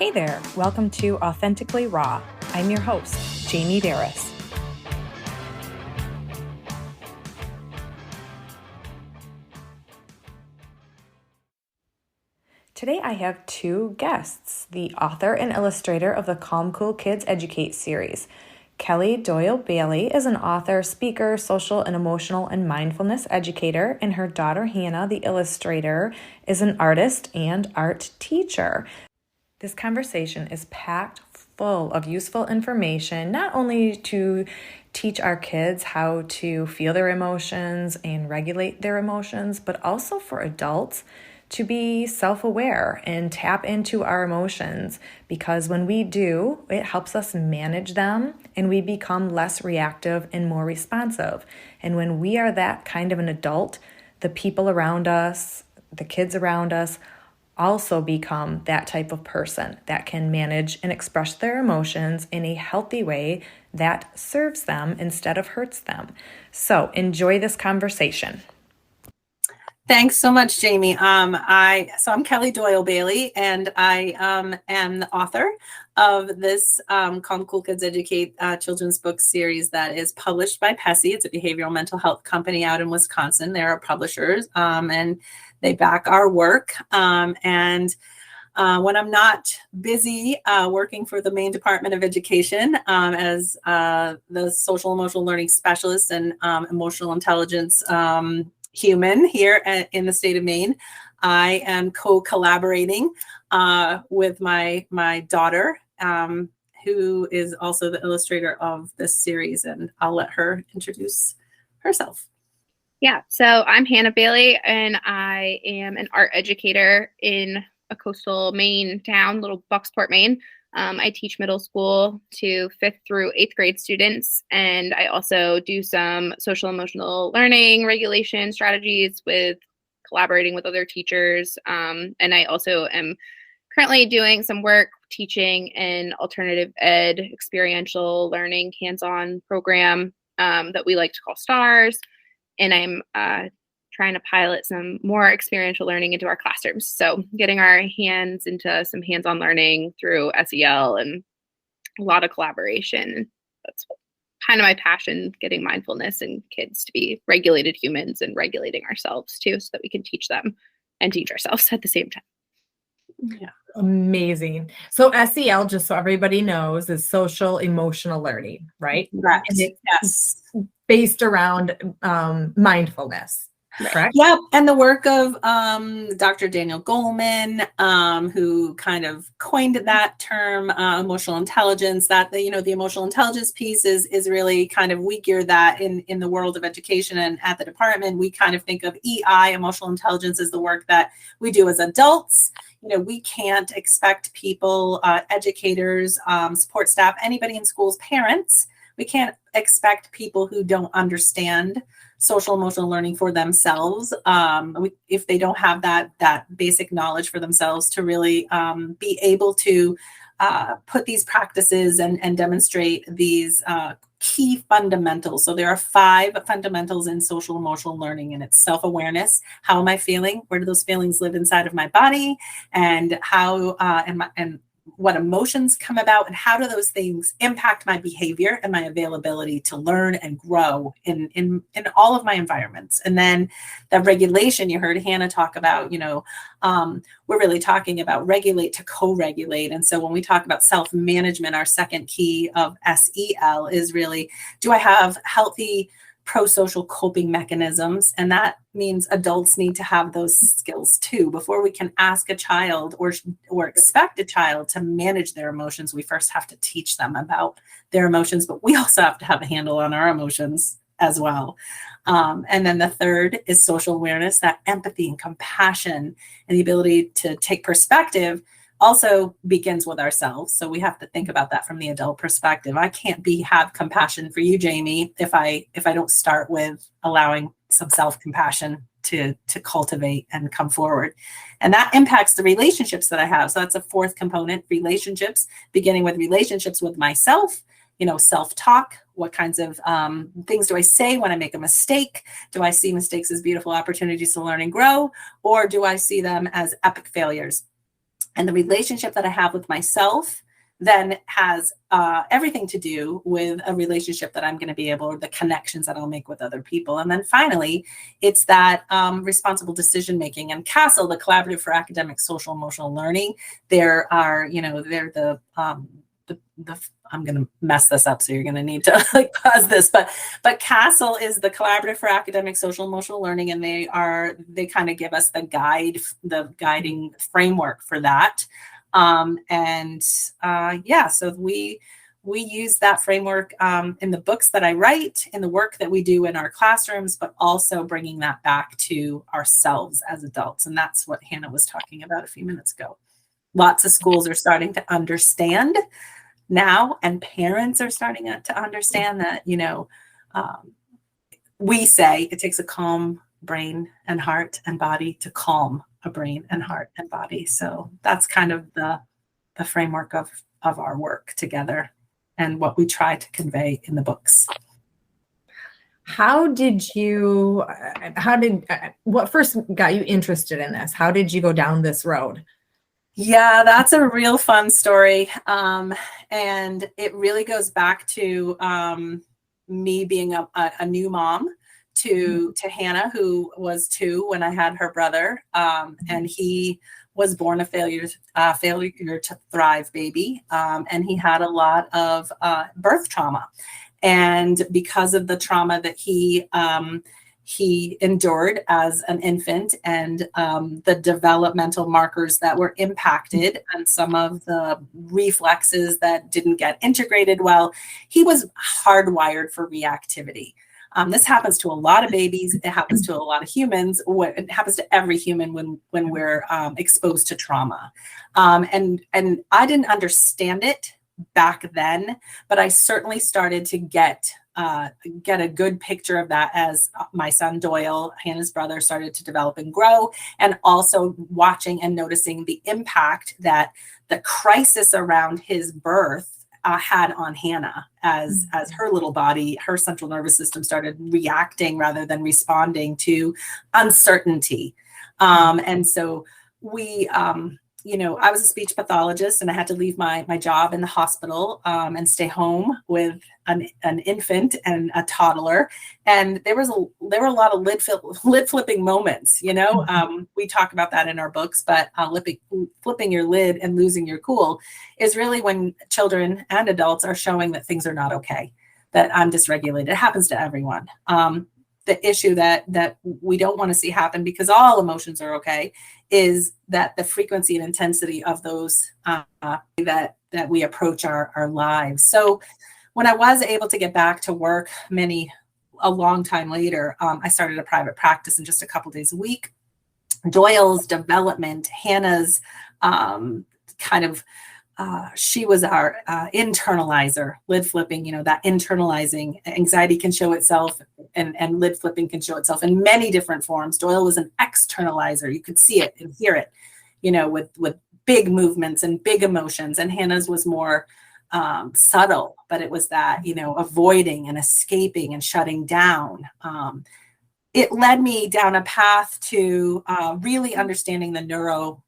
Hey there, welcome to Authentically Raw. I'm your host, Jamie Barris. Today I have two guests, the author and illustrator of the Calm Cool Kids Educate series. Kellie Doyle Bailey is an author, speaker, social and emotional and mindfulness educator, and her daughter Hannah, the illustrator, is an artist and art teacher. This conversation is packed full of useful information, not only to teach our kids how to feel their emotions and regulate their emotions, but also for adults to be self-aware and tap into our emotions, because when we do, it helps us manage them and we become less reactive and more responsive. And when we are that kind of an adult, the people around us, the kids around us, also become that type of person that can manage and express their emotions in a healthy way that serves them instead of hurts them. So enjoy this conversation. Thanks so much, Jamie. I'm Kellie Doyle Bailey, and I am the author of this Calm Cool Kids Educate children's book series that is published by Pessy. It's a behavioral mental health company out in Wisconsin. They're our publishers, and they back our work. When I'm not busy working for the Maine Department of Education as the social emotional learning specialist and emotional intelligence human here in the state of Maine, I am co-collaborating with my daughter, who is also the illustrator of this series, and I'll let her introduce herself. Yeah, so I'm Hannah Bailey, and I am an art educator in a coastal Maine town, little Bucksport, Maine. I teach middle school to 5th through 8th grade students, and I also do some social emotional learning regulation strategies with collaborating with other teachers. And I also am currently doing some work teaching an alternative ed experiential learning hands-on program that we like to call STARS. And I'm trying to pilot some more experiential learning into our classrooms. So getting our hands into some hands-on learning through SEL and a lot of collaboration. That's kind of my passion, getting mindfulness and kids to be regulated humans and regulating ourselves too, so that we can teach them and teach ourselves at the same time. Yeah. Amazing. So SEL, just so everybody knows, is social emotional learning, right? Correct. And it's Yes. based around mindfulness. Correct? Yeah, and the work of Dr. Daniel Goleman, who kind of coined that term, emotional intelligence. That the emotional intelligence piece is really kind of, we gear that in the world of education and at the department. We kind of think of EI, emotional intelligence, as the work that we do as adults. We can't expect people, educators, support staff, anybody in schools, parents. We can't expect people who don't understand social emotional learning for themselves, if they don't have that basic knowledge for themselves, to really be able to put these practices and demonstrate these key fundamentals. So there are 5 fundamentals in social emotional learning, and it's self-awareness. How am I feeling? Where do those feelings live inside of my body? And how and what emotions come about, and how do those things impact my behavior and my availability to learn and grow in all of my environments. And then the regulation, you heard Hannah talk about, we're really talking about regulate to co-regulate. And so when we talk about self-management, our second key of SEL is really, do I have healthy pro-social coping mechanisms? And that means adults need to have those skills too. Before we can ask a child or expect a child to manage their emotions, we first have to teach them about their emotions, but we also have to have a handle on our emotions as well. And then the third is social awareness, that empathy and compassion and the ability to take perspective also begins with ourselves. So we have to think about that from the adult perspective. I can't have compassion for you, Jamie, if I don't start with allowing some self-compassion to cultivate and come forward. And that impacts the relationships that I have. So that's a fourth component, relationships, beginning with relationships with myself, self-talk. What kinds of things do I say when I make a mistake? Do I see mistakes as beautiful opportunities to learn and grow? Or do I see them as epic failures? And the relationship that I have with myself then has everything to do with a relationship that I'm going to be able, or the connections that I'll make with other people. And then finally, it's that responsible decision making. And CASEL, the Collaborative for Academic, Social, Emotional Learning, they're the I'm going to mess this up, so you're going to need to like pause this. But CASEL is the Collaborative for Academic, Social, Emotional Learning, and they kind of give us the guiding framework for that. So we use that framework in the books that I write, in the work that we do in our classrooms, but also bringing that back to ourselves as adults. And that's what Hannah was talking about a few minutes ago. Lots of schools are starting to understand now, and parents are starting to understand that, we say it takes a calm brain and heart and body to calm a brain and heart and body. So that's kind of the framework of our work together and what we try to convey in the books. What first got you interested in this? How did you go down this road? Yeah, that's a real fun story. And it really goes back to me being a new mom to Hannah, who was 2 when I had her brother. And he was born a failure to thrive baby. And he had a lot of birth trauma. And because of the trauma that he endured as an infant, and the developmental markers that were impacted and some of the reflexes that didn't get integrated well, he was hardwired for reactivity. This happens to a lot of babies. It happens to a lot of humans. It happens to every human when we're exposed to trauma. And I didn't understand it back then, but I certainly started to get a good picture of that as my son Doyle, Hannah's brother, started to develop and grow, and also watching and noticing the impact that the crisis around his birth had on Hannah as her little body, her central nervous system started reacting rather than responding to uncertainty. And so we, I was a speech pathologist, and I had to leave my job in the hospital and stay home with an infant and a toddler. And there were a lot of lid flipping moments. We talk about that in our books, but flipping your lid and losing your cool is really when children and adults are showing that things are not okay, that I'm dysregulated. It happens to everyone. The issue that we don't want to see happen, because all emotions are okay, is that the frequency and intensity of those that we approach our lives. So when I was able to get back to work a long time later, I started a private practice in just a couple days a week. Doyle's development, Hannah's she was our internalizer, lid flipping, that internalizing. Anxiety can show itself, and lid flipping can show itself in many different forms. Doyle was an externalizer. You could see it and hear it, with big movements and big emotions. And Hannah's was more subtle, but it was that, avoiding and escaping and shutting down. It led me down a path to really understanding the neuro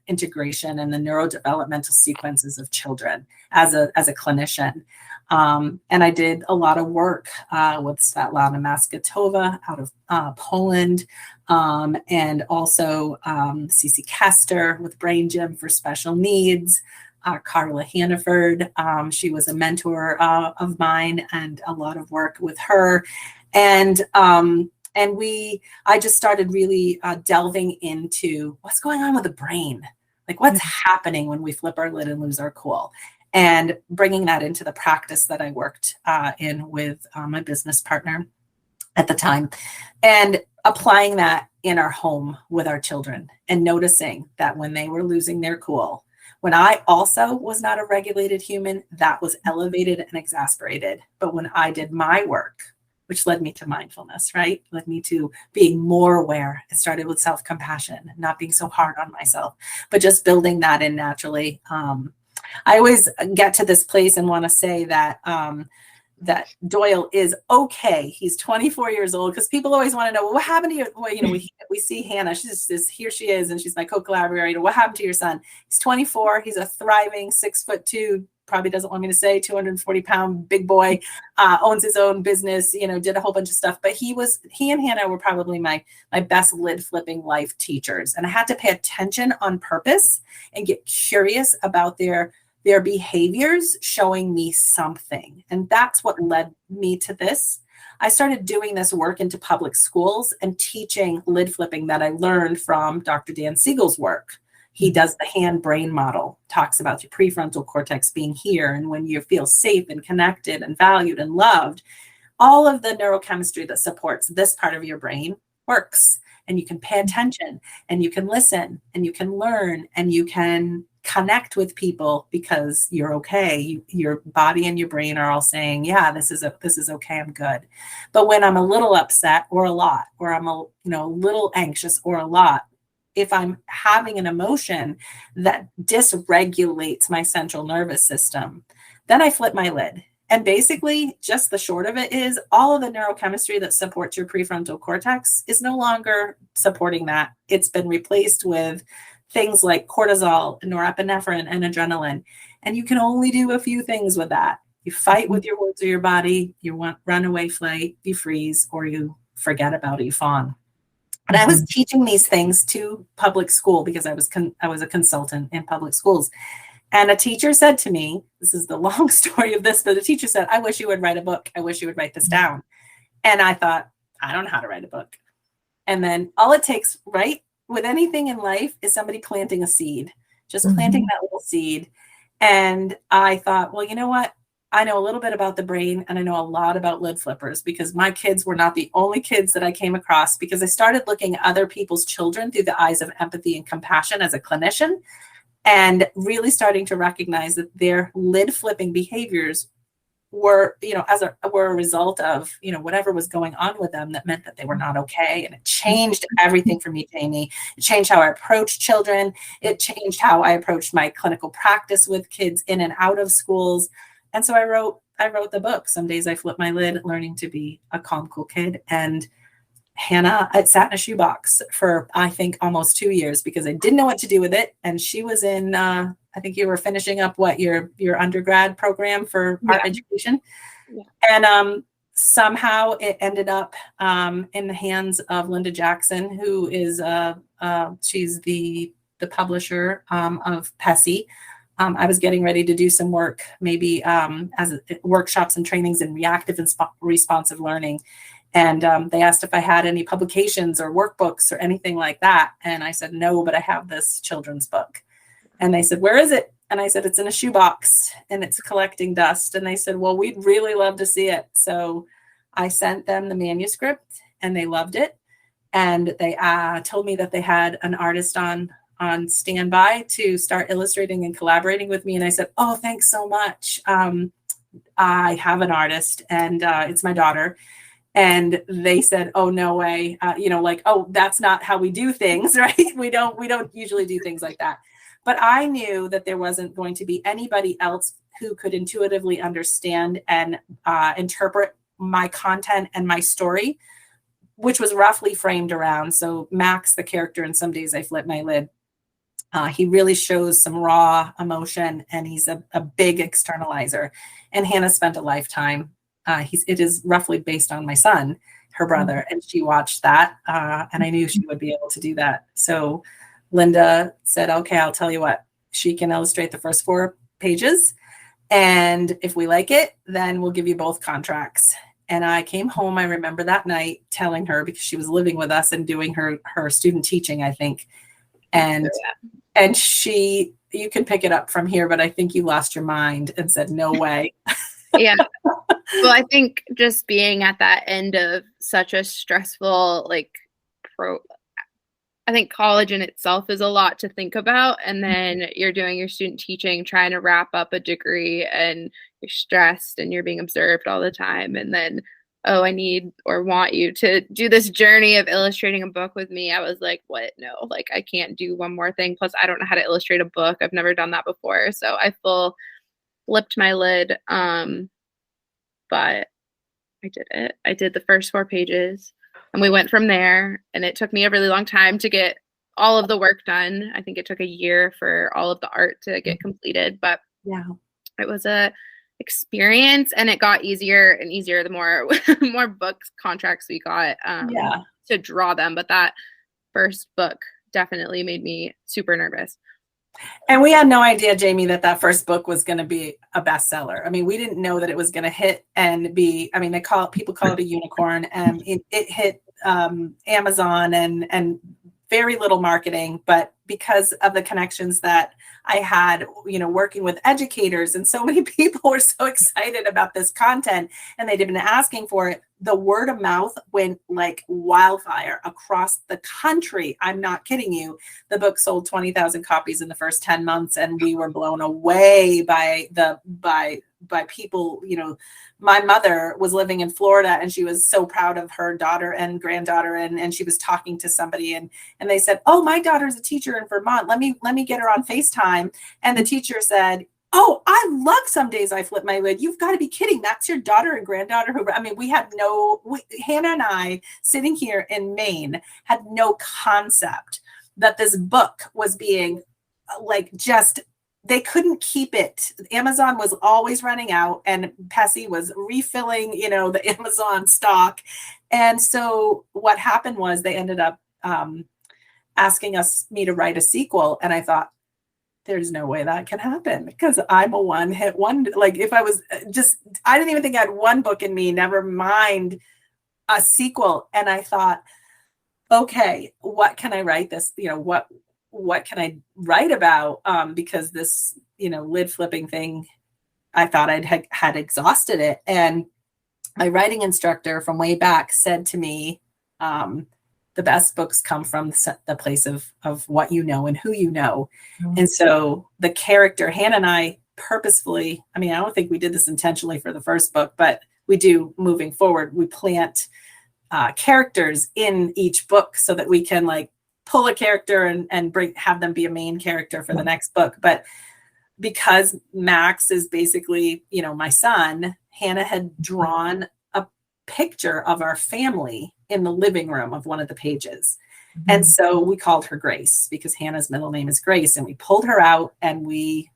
integration and the neurodevelopmental sequences of children as a clinician. And I did a lot of work with Svetlana Maskatova out of Poland, and also Cece Kester with Brain Gym for special needs. Carla Hannaford, she was a mentor of mine, and a lot of work with her. And I just started really delving into what's going on with the brain, like what's happening when we flip our lid and lose our cool, and bringing that into the practice that I worked in with my business partner at the time, and applying that in our home with our children, and noticing that when they were losing their cool, when I also was not a regulated human, that was elevated and exasperated. But when I did my work, which led me to mindfulness, right? Led me to being more aware. It started with self-compassion, not being so hard on myself, but just building that in naturally. I always get to this place and want to say that that Doyle is okay. He's 24 years old, because people always want to know, well, what happened to you? Well, we see Hannah, she's just, here she is, and she's my co-collaborator. What happened to your son? He's 24. He's a thriving 6'2", probably doesn't want me to say, 240-pound big boy, owns his own business, did a whole bunch of stuff. But he and Hannah were probably my best lid flipping life teachers. And I had to pay attention on purpose and get curious about their behaviors showing me something. And that's what led me to this. I started doing this work into public schools and teaching lid flipping that I learned from Dr. Dan Siegel's work. He does the hand-brain model, talks about your prefrontal cortex being here. And when you feel safe and connected and valued and loved, all of the neurochemistry that supports this part of your brain works. And you can pay attention, and you can listen, and you can learn, and you can connect with people because you're okay. Your body and your brain are all saying, yeah, this is okay, I'm good. But when I'm a little upset or a lot, or I'm a little anxious or a lot, if I'm having an emotion that dysregulates my central nervous system, then I flip my lid. And basically, just the short of it is, all of the neurochemistry that supports your prefrontal cortex is no longer supporting that. It's been replaced with things like cortisol, norepinephrine, and adrenaline. And you can only do a few things with that. You fight with your words or your body, you want run away, flight, you freeze, or you forget about it, you fawn. And I was teaching these things to public school because I was a consultant in public schools. And a teacher said to me, this is the long story of this, but the teacher said, I wish you would write a book. I wish you would write this down. And I thought, I don't know how to write a book. And then all it takes, right, with anything in life, is somebody planting a seed, just planting that little seed. And I thought, well, you know what? I know a little bit about the brain, and I know a lot about lid flippers, because my kids were not the only kids that I came across, because I started looking at other people's children through the eyes of empathy and compassion as a clinician, and really starting to recognize that their lid flipping behaviors were, were a result of, whatever was going on with them that meant that they were not okay. And it changed everything for me, Jamie. It changed how I approached children. It changed how I approached my clinical practice with kids in and out of schools. And so I wrote the book, Some Days I Flip My Lid, Learning to Be a Calm, Cool Kid. And Hannah, it sat in a shoebox for, I think, almost 2 years, because I didn't know what to do with it. And she was in, I think you were finishing up your undergrad program for art education. Yeah. And somehow it ended up in the hands of Linda Jackson, who is, she's the publisher of Pessy. I was getting ready to do some work, maybe as workshops and trainings in reactive and responsive learning. And they asked if I had any publications or workbooks or anything like that. And I said, no, but I have this children's book. And they said, where is it? And I said, it's in a shoebox and it's collecting dust. And they said, well, we'd really love to see it. So I sent them the manuscript, and they loved it. And they told me that they had an artist on standby to start illustrating and collaborating with me. And I said, oh, thanks so much. I have an artist, and it's my daughter. And they said, oh, no way. Oh, that's not how we do things, right? We don't usually do things like that. But I knew that there wasn't going to be anybody else who could intuitively understand and interpret my content and my story, which was roughly framed around. So Max, the character in Some Days I Flip My Lid, he really shows some raw emotion, and he's a big externalizer. And Hannah spent a lifetime. It is roughly based on my son, her brother, and she watched that, and I knew she would be able to do that. So Linda said, okay, I'll tell you what, she can illustrate the first 4 pages, and if we like it, then we'll give you both contracts. And I came home, I remember that night, telling her, because she was living with us and doing her student teaching, I think. And she, you can pick it up from here, but I think you lost your mind and said, no way. Yeah. Well, I think just being at that end of such a stressful, I think college in itself is a lot to think about. And then you're doing your student teaching, trying to wrap up a degree, and you're stressed and you're being observed all the time. And then, oh, I need or want you to do this journey of illustrating a book with me. I was like, what? No, I can't do one more thing. Plus, I don't know how to illustrate a book. I've never done that before. So I flipped my lid. but I did it. I did the first 4 pages and we went from there, and it took me a really long time to get all of the work done. I think it took a year for all of the art to get completed, but Yeah. it was a experience, and it got easier and easier the more more books contracts we got to draw them. But that first book definitely made me super nervous. And we had no idea, Jamie, that first book was going to be a bestseller. I mean, we didn't know that it was going to hit and be, I mean, people call it a unicorn, and it hit Amazon and very little marketing, but because of the connections that I had, working with educators, and so many people were so excited about this content and they'd been asking for it, the word of mouth went like wildfire across the country. I'm not kidding you. The book sold 20,000 copies in the first 10 months, and we were blown away by people. My mother was living in Florida, and she was so proud of her daughter and granddaughter, and she was talking to somebody, and they said, "Oh, my daughter's a teacher in Vermont. Let me get her on FaceTime." And the teacher said, "Oh, I love Some Days I Flip My Lid. You've got to be kidding. That's your daughter and granddaughter." We had Hannah and I sitting here in Maine had no concept that this book was being they couldn't keep it. Amazon was always running out, and Pessy was refilling, the Amazon stock. And so what happened was they ended up asking me to write a sequel. And I thought, there's no way that can happen, because I'm a one-hit wonder. Like, if I was I didn't even think I had one book in me, never mind a sequel. And I thought, okay, what can I write this? What can I write about? Because this, lid flipping thing, I thought had exhausted it. And my writing instructor from way back said to me, the best books come from the place of what you know and who you know. Mm-hmm. And so the character, Hannah and I purposefully, I don't think we did this intentionally for the first book, but we do moving forward. We plant characters in each book so that we can pull a character and have them be a main character for the next book. But because Max is basically, my son, Hannah had drawn a picture of our family in the living room of one of the pages. Mm-hmm. And so we called her Grace, because Hannah's middle name is Grace. And we pulled her out, and we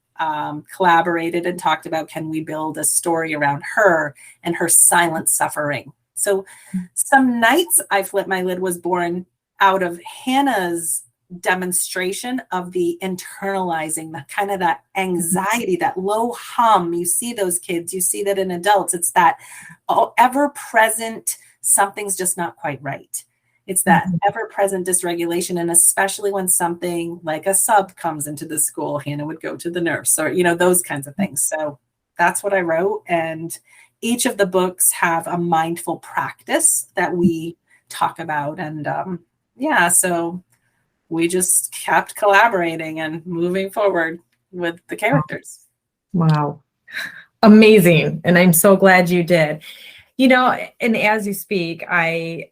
collaborated and talked about, can we build a story around her and her silent suffering? So Some Nights I Flip My Lid was born out of Hannah's demonstration of the internalizing, the kind of that anxiety, that low hum. You see those kids, you see that in adults. It's that ever-present, something's just not quite right. It's that ever-present dysregulation. And especially when something like a sub comes into the school, Hannah would go to the nurse, or, those kinds of things. So that's what I wrote. And each of the books have a mindful practice that we talk about. And so we just kept collaborating and moving forward with the characters. Wow. Amazing. And I'm so glad you did. And as you speak, I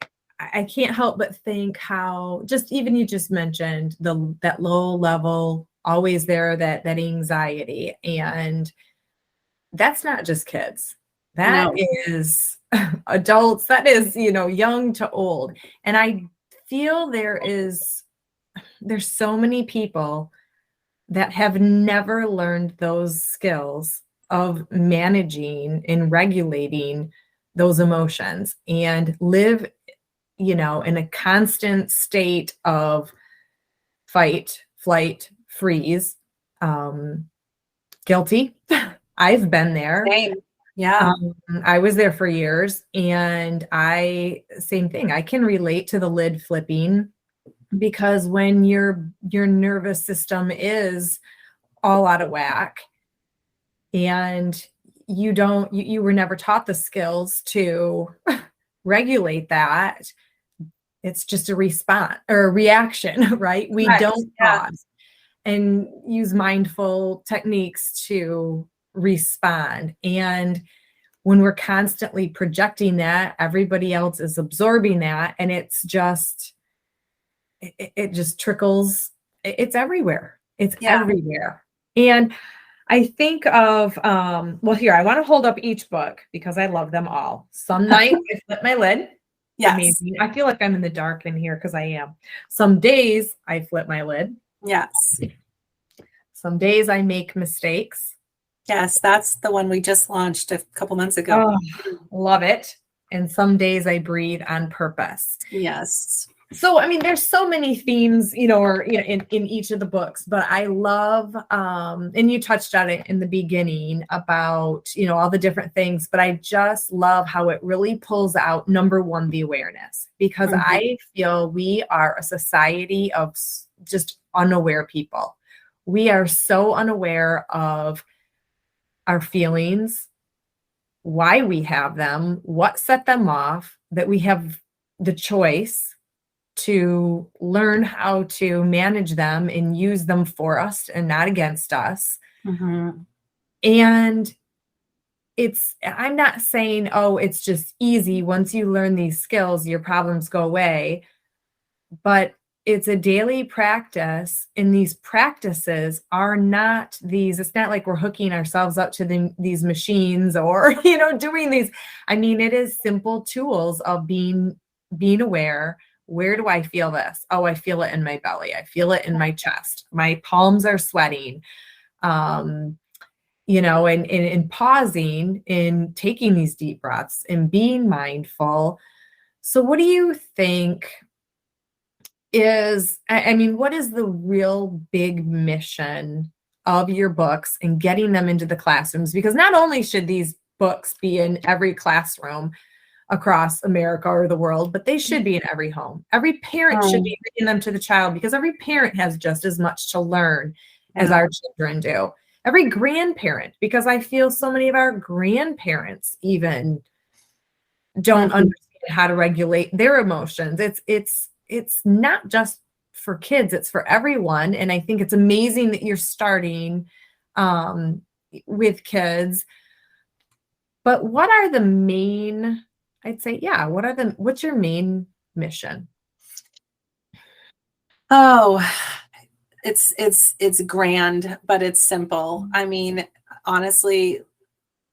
can't help but think how you just mentioned that low level, always there, that anxiety. And that's not just kids. That is adults. That is, young to old. And I feel there's so many people that have never learned those skills of managing and regulating those emotions, and live, in a constant state of fight, flight, freeze. Guilty. I've been there. Same. Yeah. I was there for years, and same thing. I can relate to the lid flipping, because when your nervous system is all out of whack, and you were never taught the skills to regulate that, it's just a response or a reaction, right? We don't pause and use mindful techniques to respond. And when we're constantly projecting that, everybody else is absorbing that, and it just trickles. It's everywhere. It's everywhere. And I think of, well, here, I want to hold up each book because I love them all. Some nights I flip my lid. Yes. Amazing. I feel like I'm in the dark in here because I am. Some days I flip my lid. Yes. Some days I make mistakes. Yes, that's the one we just launched a couple months ago. Oh, love it. And some days I breathe on purpose. Yes. So, I mean, there's so many themes, or in each of the books, but I love, and you touched on it in the beginning about, all the different things, but I just love how it really pulls out, number one, the awareness, because I feel we are a society of just unaware people. We are so unaware of our feelings, why we have them, what set them off, that we have the choice to learn how to manage them and use them for us and not against us. And I'm not saying, oh, it's just easy. Once you learn these skills, your problems go away. But it's a daily practice. And these practices are not it's not like we're hooking ourselves up to these machines or, doing these. I mean, it is simple tools of being aware. Where do I feel this? Oh, I feel it in my belly. I feel it in my chest. My palms are sweating. And pausing and taking these deep breaths and being mindful. So what do you think what is the real big mission of your books and getting them into the classrooms? Because not only should these books be in every classroom across America or the world, but they should be in every home. Every parent should be reading them to the child, because every parent has just as much to learn as our children do. Every grandparent, because I feel so many of our grandparents even don't understand how to regulate their emotions. It's not just for kids, it's for everyone. And I think it's amazing that you're starting with kids. But what are the main, I'd say, what's your main mission? Oh, it's grand, but it's simple. I mean, honestly,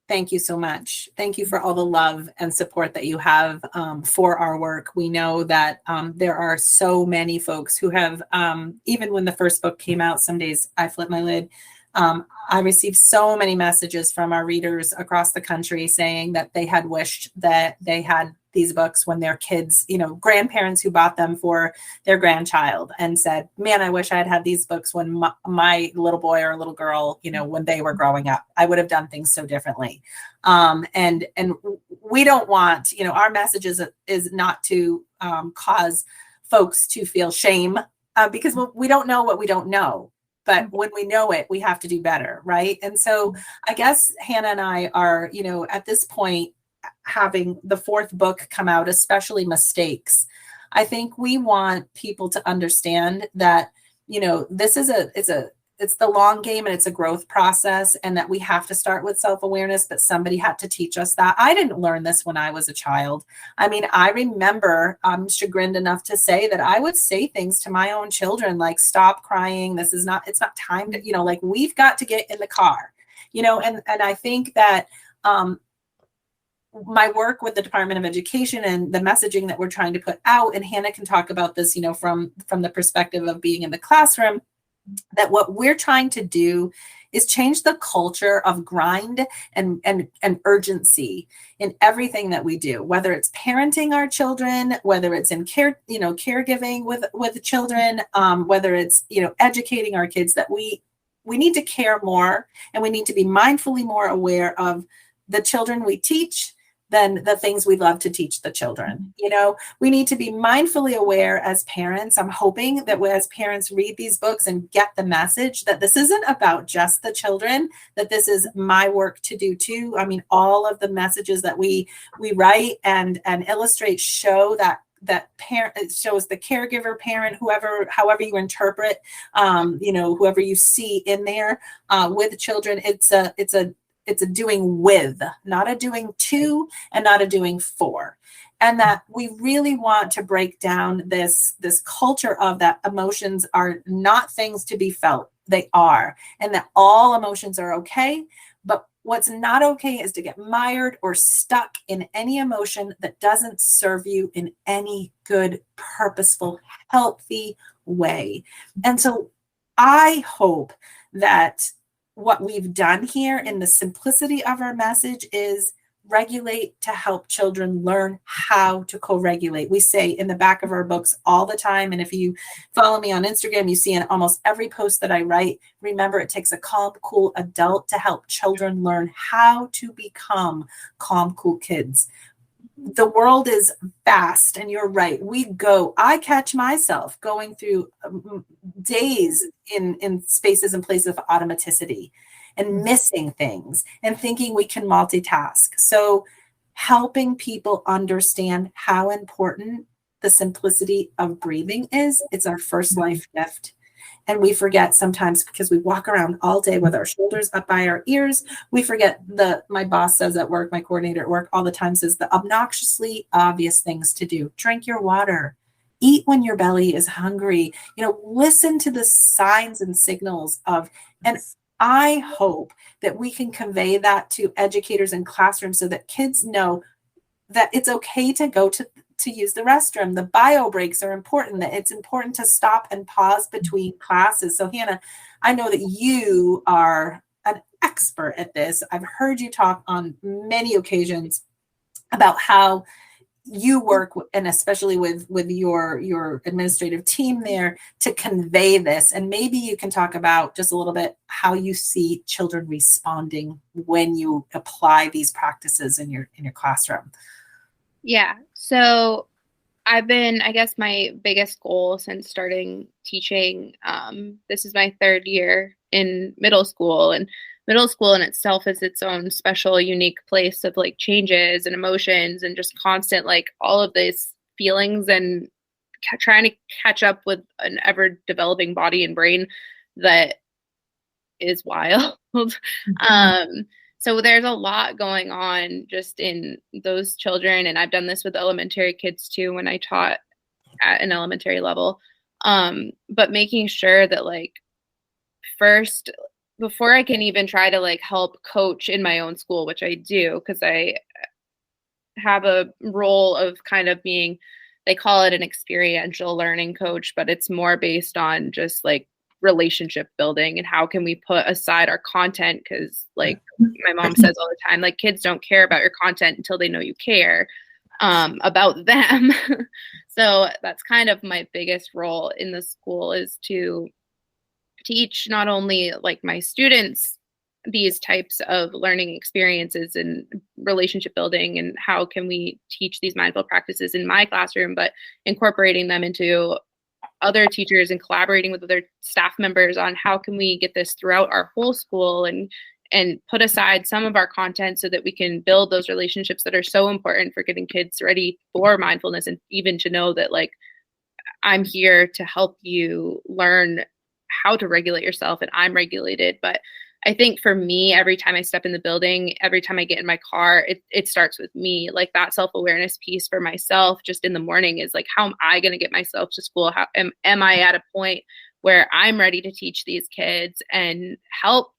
thank you so much. Thank you for all the love and support that you have for our work. We know that there are so many folks who have, even when the first book came out, Some Days I Flip My Lid, I received so many messages from our readers across the country saying that they had wished that they had these books when their kids, grandparents who bought them for their grandchild, and said, man, I wish I had these books when my little boy or little girl, when they were growing up. I would have done things so differently. And we don't want, our message is not to cause folks to feel shame, because we don't know what we don't know. But when we know it, we have to do better, right? And so I guess Hannah and I are, at this point, having the fourth book come out, especially Mistakes. I think we want people to understand that, this is it's the long game, and it's a growth process, and that we have to start with self-awareness, but somebody had to teach us that. I didn't learn this when I was a child. I mean, I remember, I'm chagrined enough to say that I would say things to my own children, like, stop crying. It's not time to, like, we've got to get in the car, and I think that, my work with the Department of Education and the messaging that we're trying to put out, and Hannah can talk about this, from the perspective of being in the classroom, that what we're trying to do is change the culture of grind and urgency in everything that we do, whether it's parenting our children, whether it's in caregiving with children, whether it's, educating our kids, that we need to care more, and we need to be mindfully more aware of the children we teach than the things we love to teach the children. We need to be mindfully aware as parents. I'm hoping that as parents read these books and get the message that this isn't about just the children, that this is my work to do too. I mean, all of the messages that we write and illustrate show that parent, it shows the caregiver, parent, however you interpret, whoever you see in there with children. It's a doing with, not a doing to, and not a doing for. And that we really want to break down this culture of that emotions are not things to be felt. they are, and that all emotions are okay. But what's not okay is to get mired or stuck in any emotion that doesn't serve you in any good, purposeful, healthy way. And so I hope that what we've done here in the simplicity of our message is regulate to help children learn how to co-regulate. We say in the back of our books all the time, and if you follow me on Instagram, you see in almost every post that I write, remember, it takes a calm, cool adult to help children learn how to become calm, cool kids. The world is fast, and you're right. I catch myself going through days in spaces and places of automaticity and missing things and thinking we can multitask. So helping people understand how important the simplicity of breathing is, it's our first life gift. And we forget sometimes because we walk around all day with our shoulders up by our ears. We forget my boss says at work, my coordinator at work all the time says the obnoxiously obvious things to do. Drink your water, eat when your belly is hungry, listen to the signs and signals and I hope that we can convey that to educators in classrooms so that kids know that it's okay to go to use the restroom. The bio breaks are important, that it's important to stop and pause between classes. So Hannah, I know that you are an expert at this. I've heard you talk on many occasions about how you work, and especially with your administrative team there, to convey this. And maybe you can talk about just a little bit how you see children responding when you apply these practices in your classroom. Yeah. So I guess my biggest goal since starting teaching, this is my third year in middle school, and middle school in itself is its own special, unique place of like changes and emotions and just constant, like all of these feelings and trying to catch up with an ever developing body and brain that is wild. So there's a lot going on just in those children. And I've done this with elementary kids too, when I taught at an elementary level. But making sure that like first, before I can even try to like help coach in my own school, which I do, because I have a role of kind of being, they call it an experiential learning coach, but it's more based on just like relationship building and how can we put aside our content, because like my mom says all the time, like kids don't care about your content until they know you care about them. So that's kind of my biggest role in the school, is to teach not only like my students these types of learning experiences and relationship building and how can we teach these mindful practices in my classroom, but incorporating them into other teachers and collaborating with other staff members on how can we get this throughout our whole school and put aside some of our content so that we can build those relationships that are so important for getting kids ready for mindfulness, and even to know that like I'm here to help you learn how to regulate yourself and I'm regulated. But I think for me, every time I step in the building, every time I get in my car, it starts with me. Like that self-awareness piece for myself just in the morning is like, how am I going to get myself to school? How am I at a point where I'm ready to teach these kids and help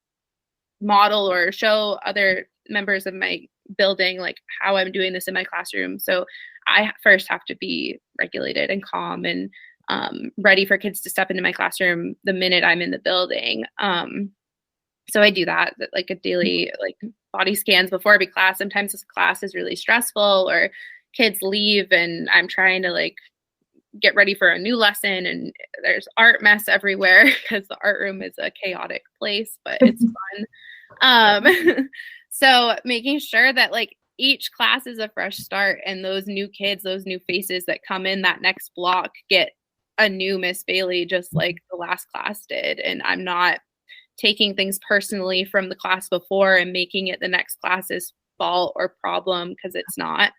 model or show other members of my building like how I'm doing this in my classroom? So I first have to be regulated and calm and ready for kids to step into my classroom the minute I'm in the building. So I do that like a daily like body scans before every class. Sometimes this class is really stressful or kids leave and I'm trying to like get ready for a new lesson and there's art mess everywhere because the art room is a chaotic place, but it's fun. So making sure that like each class is a fresh start and those new kids, those new faces that come in that next block get a new Miss Bailey, just like the last class did. And I'm not taking things personally from the class before and making it the next class's fault or problem, because it's not.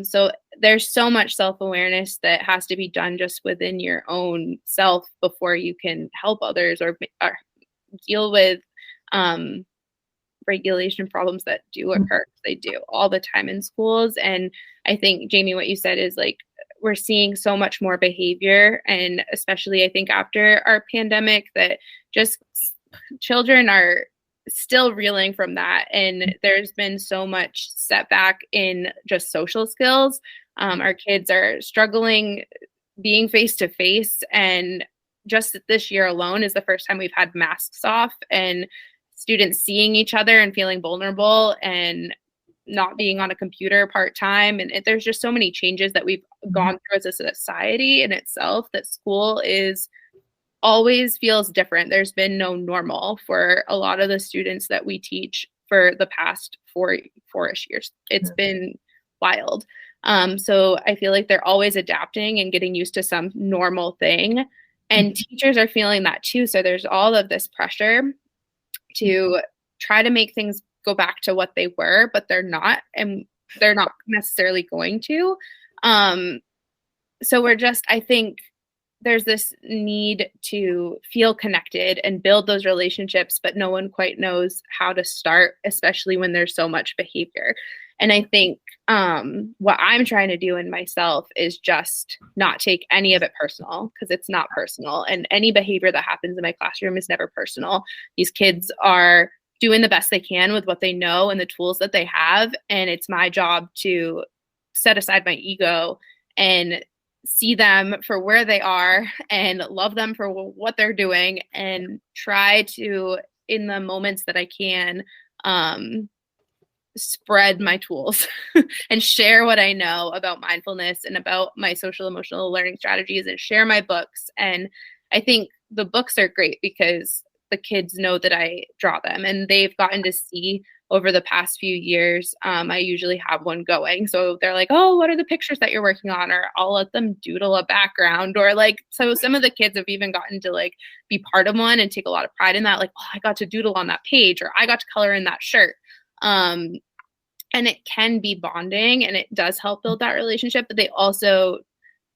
So there's so much self-awareness that has to be done just within your own self before you can help others or deal with regulation problems that do occur. They do all the time in schools. And I think, Jamie, what you said is like, we're seeing so much more behavior, and especially I think after our pandemic, that just children are still reeling from that, and there's been so much setback in just social skills. Our kids are struggling being face to face, and just this year alone is the first time we've had masks off and students seeing each other and feeling vulnerable and not being on a computer part-time. And there's just so many changes that we've gone through as a society in itself, that school is always feels different. There's been no normal for a lot of the students that we teach for the past four-ish years. It's been wild. So I feel like they're always adapting and getting used to some normal thing. And teachers are feeling that too. So there's all of this pressure to try to make things go back to what they were, but they're not, and they're not necessarily going to. So we're just, I think there's this need to feel connected and build those relationships, but no one quite knows how to start, especially when there's so much behavior. And I think what I'm trying to do in myself is just not take any of it personal, because it's not personal. And any behavior that happens in my classroom is never personal. These kids are doing the best they can with what they know and the tools that they have. And it's my job to set aside my ego and see them for where they are and love them for what they're doing, and try to, in the moments that I can, spread my tools and share what I know about mindfulness and about my social emotional learning strategies, and share my books. And I think the books are great because the kids know that I draw them, and they've gotten to see over the past few years. I usually have one going. So they're like, oh, what are the pictures that you're working on? Or I'll let them doodle a background, or like, so some of the kids have even gotten to like be part of one and take a lot of pride in that. Like, oh, I got to doodle on that page, or I got to color in that shirt. And it can be bonding, and it does help build that relationship, but they also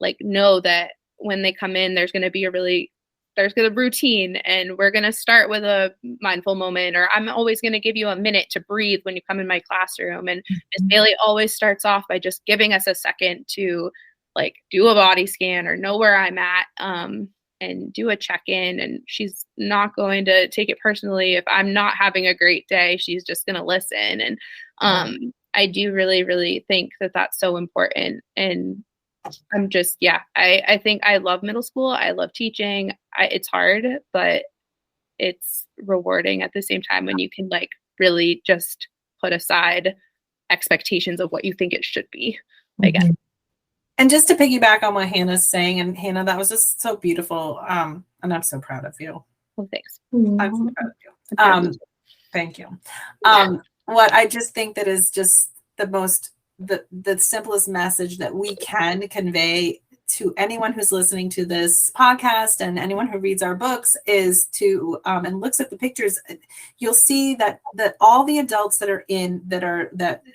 like know that when they come in, there's going to be there's a routine, and we're going to start with a mindful moment, or I'm always going to give you a minute to breathe when you come in my classroom. And Ms. Bailey always starts off by just giving us a second to like do a body scan or know where I'm at, and do a check-in. And she's not going to take it personally if I'm not having a great day. She's just going to listen. And I do really, really think that that's so important. And I'm just, I think I love middle school. I love teaching. It's hard, but it's rewarding at the same time when you can like really just put aside expectations of what you think it should be, I guess. And just to piggyback on what Hannah's saying, and Hannah, that was just so beautiful. And I'm so proud of you. Well, thanks. I'm so proud of you. Thank you. What I just think that is just the simplest message that we can convey to anyone who's listening to this podcast and anyone who reads our books is to and looks at the pictures. You'll see that all the adults that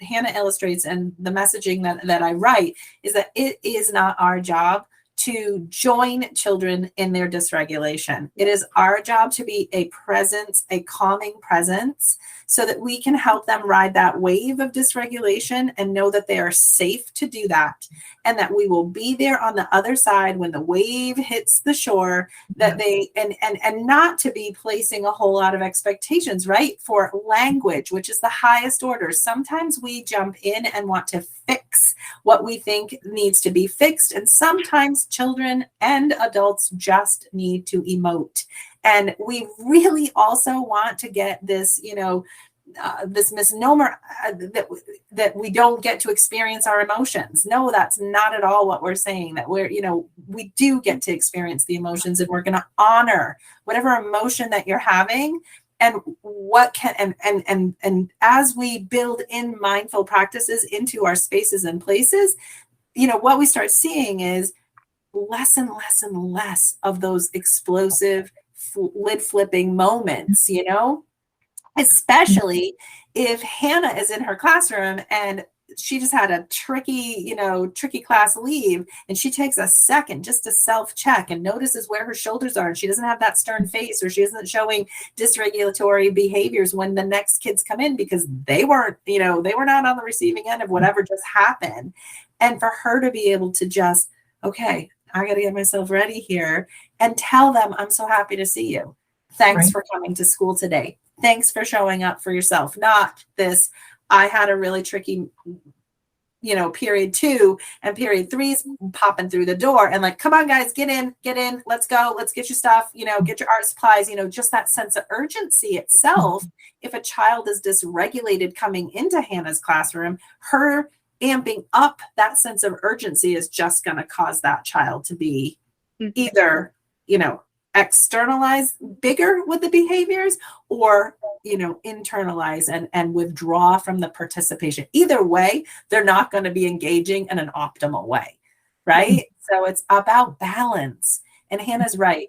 Hannah illustrates, and the messaging that I write, is that it is not our job to join children in their dysregulation. It is our job to be a presence, a calming presence, so that we can help them ride that wave of dysregulation and know that they are safe to do that, and that we will be there on the other side when the wave hits the shore, that they, and not to be placing a whole lot of expectations, right? For language, which is the highest order. Sometimes we jump in and want to fix what we think needs to be fixed. And sometimes children and adults just need to emote. And we really also want to get this, this misnomer that we don't get to experience our emotions. No, that's not at all what we're saying. That we do get to experience the emotions, and we're going to honor whatever emotion that you're having. And and as we build in mindful practices into our spaces and places, what we start seeing is less and less and less of those explosive lid flipping moments, especially if Hannah is in her classroom and she just had a tricky class leave, and she takes a second just to self-check and notices where her shoulders are, and she doesn't have that stern face, or she isn't showing dysregulatory behaviors when the next kids come in, because they were not on the receiving end of whatever just happened. And for her to be able to just okay, I got to get myself ready here, and tell them, I'm so happy to see you. Thanks for coming to school today. Thanks for showing up for yourself. Not this, I had a really tricky, period 2 and period 3's popping through the door and like, come on guys, get in, let's go, let's get your stuff, get your art supplies, just that sense of urgency itself. If a child is dysregulated coming into Hannah's classroom, her amping up that sense of urgency is just going to cause that child to be either, externalize bigger with the behaviors, or internalize and withdraw from the participation. Either way, they're not going to be engaging in an optimal way, right? So it's about balance. And Hannah's right.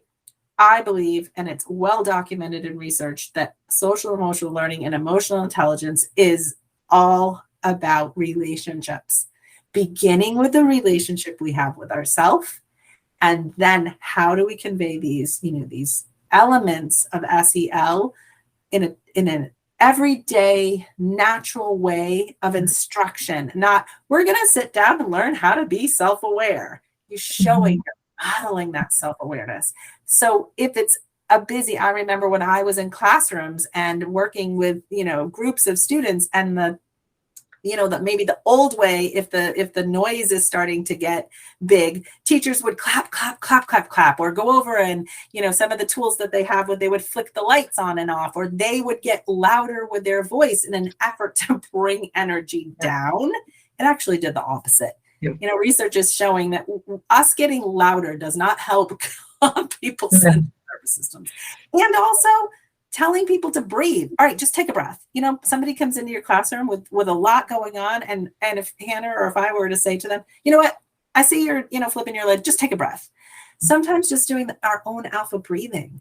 I believe, and it's well documented in research, that social emotional learning and emotional intelligence is all about relationships, beginning with the relationship we have with ourselves. And then how do we convey these elements of SEL in an everyday, natural way of instruction? Not, we're going to sit down and learn how to be self-aware. You're showing, you're modeling that self-awareness. So if it's I remember when I was in classrooms and working with, groups of students, and that maybe the old way, if the noise is starting to get big, teachers would clap, clap, clap, clap, clap, or go over and, some of the tools that they have, they would flick the lights on and off, or they would get louder with their voice in an effort to bring energy down. It actually did the opposite. Research is showing that us getting louder does not help calm people's nervous systems. And also, telling people to breathe. All right, just take a breath. Somebody comes into your classroom with a lot going on. And if Hannah or if I were to say to them, you know what, I see you're, flipping your lid, just take a breath. Sometimes just doing our own alpha breathing,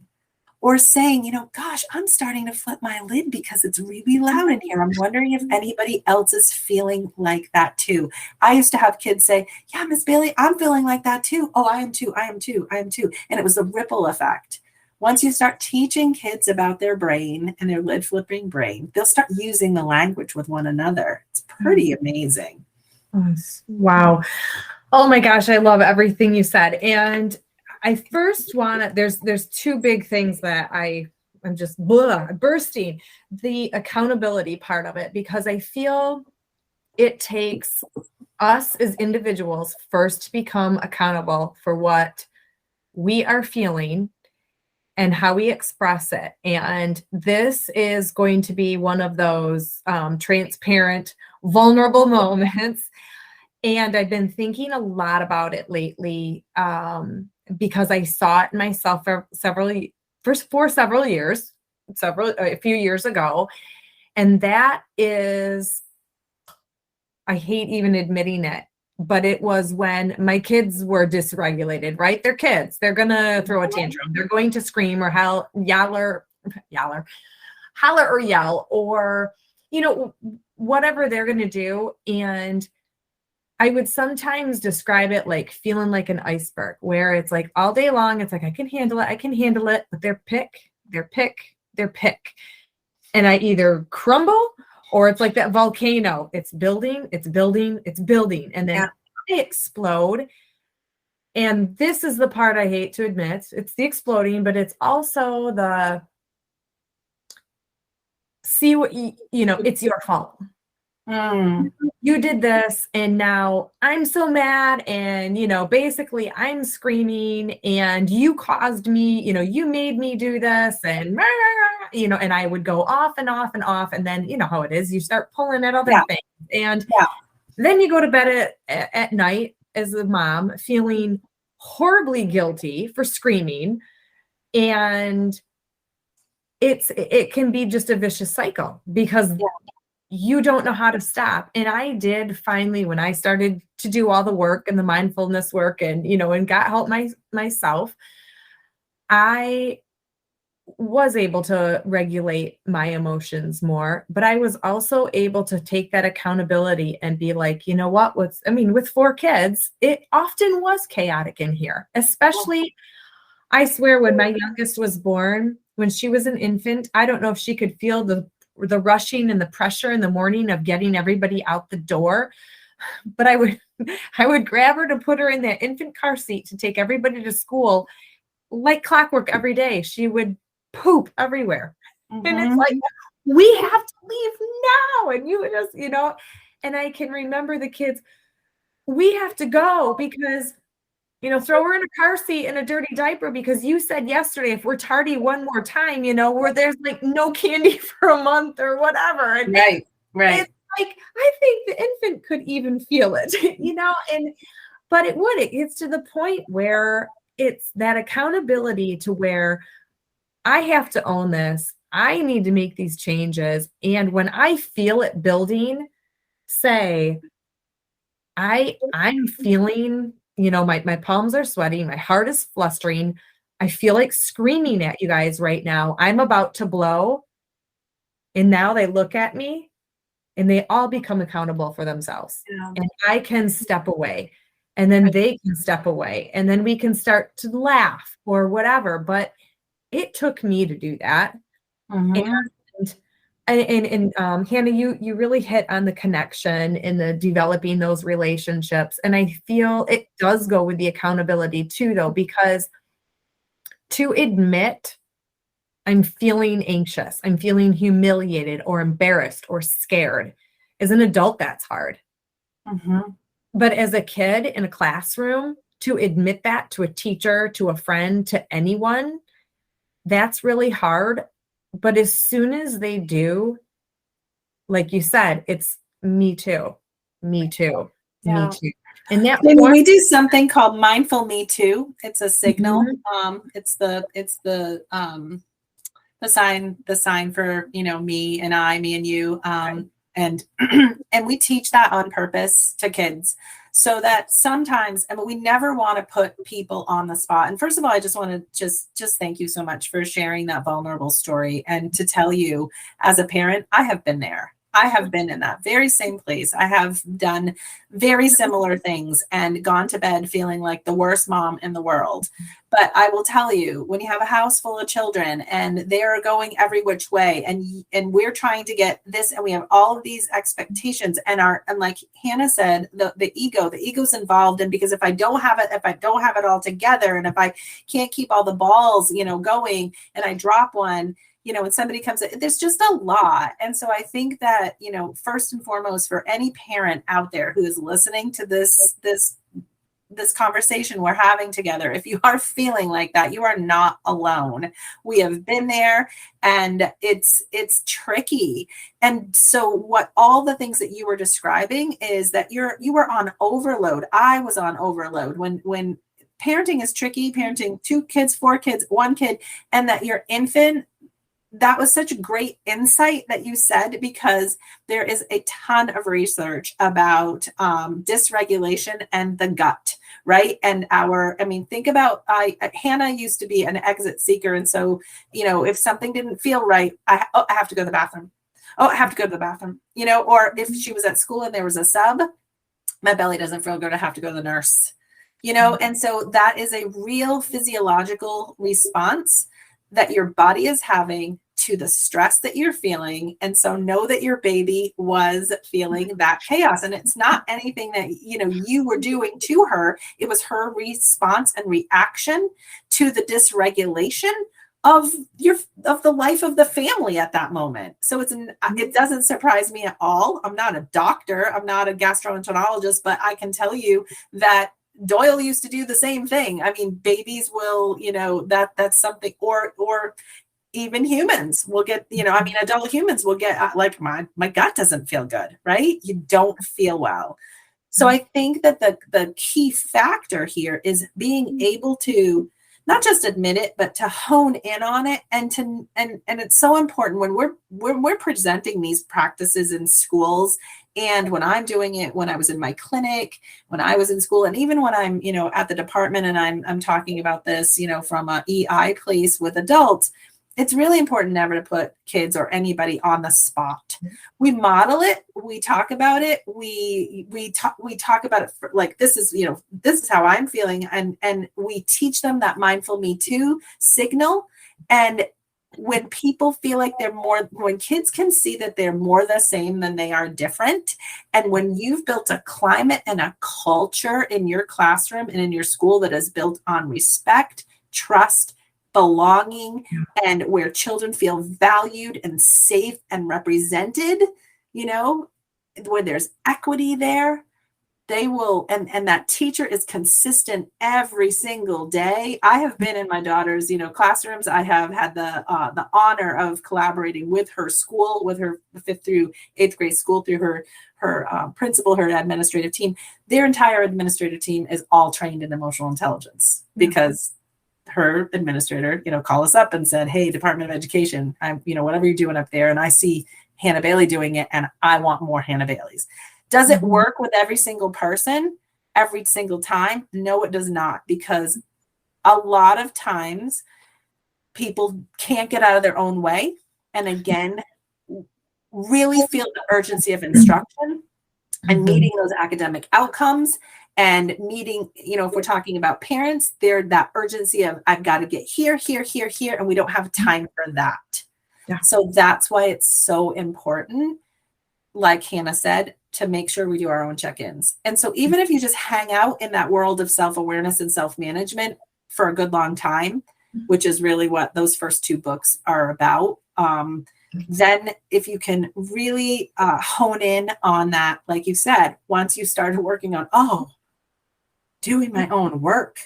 or saying, gosh, I'm starting to flip my lid because it's really loud in here. I'm wondering if anybody else is feeling like that too. I used to have kids say, yeah, Miss Bailey, I'm feeling like that too. Oh, I am too. And it was the ripple effect. Once you start teaching kids about their brain and their lid flipping brain, they'll start using the language with one another. It's pretty amazing. Wow. Oh my gosh, I love everything you said. And I first want to, there's two big things that I'm just bursting. The accountability part of it, because I feel it takes us as individuals first to become accountable for what we are feeling and how we express it. And this is going to be one of those transparent, vulnerable moments. And I've been thinking a lot about it lately because I saw it in myself for several years, a few years ago. And that is, I hate even admitting it, but it was when my kids were dysregulated, right? They're kids. They're going to throw a tantrum. They're going to scream or holler or yell, or, whatever they're going to do. And I would sometimes describe it like feeling like an iceberg, where it's like all day long, it's like, I can handle it, but they're pick. And I either crumble, or it's like that volcano. It's building. And then I explode. And this is the part I hate to admit. It's the exploding, but it's also the see what it's your fault. You did this, and now I'm so mad, and basically I'm screaming, and you caused me, you made me do this, and and I would go off and off and off, and then how it is, you start pulling at other things, and then you go to bed at night as a mom feeling horribly guilty for screaming, and it can be just a vicious cycle, because you don't know how to stop. And I did finally, when I started to do all the work and the mindfulness work and, and got help myself, I was able to regulate my emotions more, but I was also able to take that accountability and be like, you know what, with 4 kids, it often was chaotic in here, especially, I swear, when my youngest was born, when she was an infant, I don't know if she could feel the rushing and the pressure in the morning of getting everybody out the door. But I would I would grab her to put her in that infant car seat to take everybody to school like clockwork every day. She would poop everywhere. And it's like, we have to leave now. And you just, and I can remember the kids, we have to go because, throw her in a car seat in a dirty diaper because you said yesterday, if we're tardy one more time, where there's like no candy for a month or whatever. And right. It's like, I think the infant could even feel it, but it gets to the point where it's that accountability to where I have to own this. I need to make these changes. And when I feel it building, say, I'm feeling, my palms are sweaty. My heart is flustering. I feel like screaming at you guys right now. I'm about to blow. And now they look at me and they all become accountable for themselves. Yeah. And I can step away and then they can step away and then we can start to laugh or whatever. But it took me to do that. And Hannah, you really hit on the connection and the developing those relationships. And I feel it does go with the accountability too, though, because to admit I'm feeling anxious, I'm feeling humiliated or embarrassed or scared. As an adult, that's hard. But as a kid in a classroom, to admit that to a teacher, to a friend, to anyone, that's really hard. But as soon as they do, like you said, it's me too, me too, me too. And that we do something called mindful me too. It's a signal. It's the sign for, me and I, me and you. And we teach that on purpose to kids so that sometimes, we never want to put people on the spot. And first of all, I just want to just thank you so much for sharing that vulnerable story and to tell you as a parent, I have been there. I have been in that very same place. I have done very similar things and gone to bed feeling like the worst mom in the world. But I will tell you, when you have a house full of children and they're going every which way and we're trying to get this and we have all of these expectations and like Hannah said, the ego's involved. And because if I don't have it all together and if I can't keep all the balls, going and I drop one, when somebody comes in, there's just a lot. And so I think that, first and foremost, for any parent out there who is listening to this conversation we're having together, if you are feeling like that, you are not alone. We have been there and it's tricky. And so what all the things that you were describing is that you were on overload. I was on overload when parenting is tricky, parenting 2 kids, 4 kids, 1 kid, and that your infant. That was such a great insight that you said, because there is a ton of research about dysregulation and the gut, right? And think about, Hannah used to be an exit seeker. And so, if something didn't feel right, I have to go to the bathroom. Oh, I have to go to the bathroom, or if she was at school and there was a sub, my belly doesn't feel good, I have to go to the nurse, and so that is a real physiological response that your body is having to the stress that you're feeling. And so know that your baby was feeling that chaos. And it's not anything that, you were doing to her. It was her response and reaction to the dysregulation of the life of the family at that moment. So it doesn't surprise me at all. I'm not a doctor. I'm not a gastroenterologist, but I can tell you that Doyle used to do the same thing. Babies will, that's something, or even humans will get, adult humans will get like my gut doesn't feel good, right? You don't feel well. So I think that the key factor here is being able to not just admit it, but to hone in on it. And it's so important when we're presenting these practices in schools. And when I'm doing it, when I was in my clinic, when I was in school, and even when I'm, at the department and I'm talking about this, from a EI place with adults, it's really important never to put kids or anybody on the spot. We model it, we talk about it, we talk about it for, like, this is how I'm feeling, and we teach them that mindful me too signal. And when people feel like when kids can see that they're more the same than they are different, and when you've built a climate and a culture in your classroom and in your school that is built on respect, trust, belonging, and where children feel valued and safe and represented, where there's equity there, they will, and that teacher is consistent every single day. I have been in my daughter's, classrooms. I have had the honor of collaborating with her school, with her 5th through 8th grade school, through her principal, her administrative team. Their entire administrative team is all trained in emotional intelligence because her administrator, called us up and said, "Hey, Department of Education, whatever you're doing up there, and I see Hannah Bailey doing it, and I want more Hannah Baileys." Does it work with every single person every single time? No, it does not, because a lot of times people can't get out of their own way. And again, really feel the urgency of instruction and meeting those academic outcomes and meeting, if we're talking about parents, there's that urgency of, I've got to get here, here, here, here, and we don't have time for that. Yeah. So that's why it's so important, like Hannah said, to make sure we do our own check-ins. And so even if you just hang out in that world of self-awareness and self-management for a good long time, which is really what those first 2 books are about, then if you can really hone in on that, like you said, once you started working on, doing my own work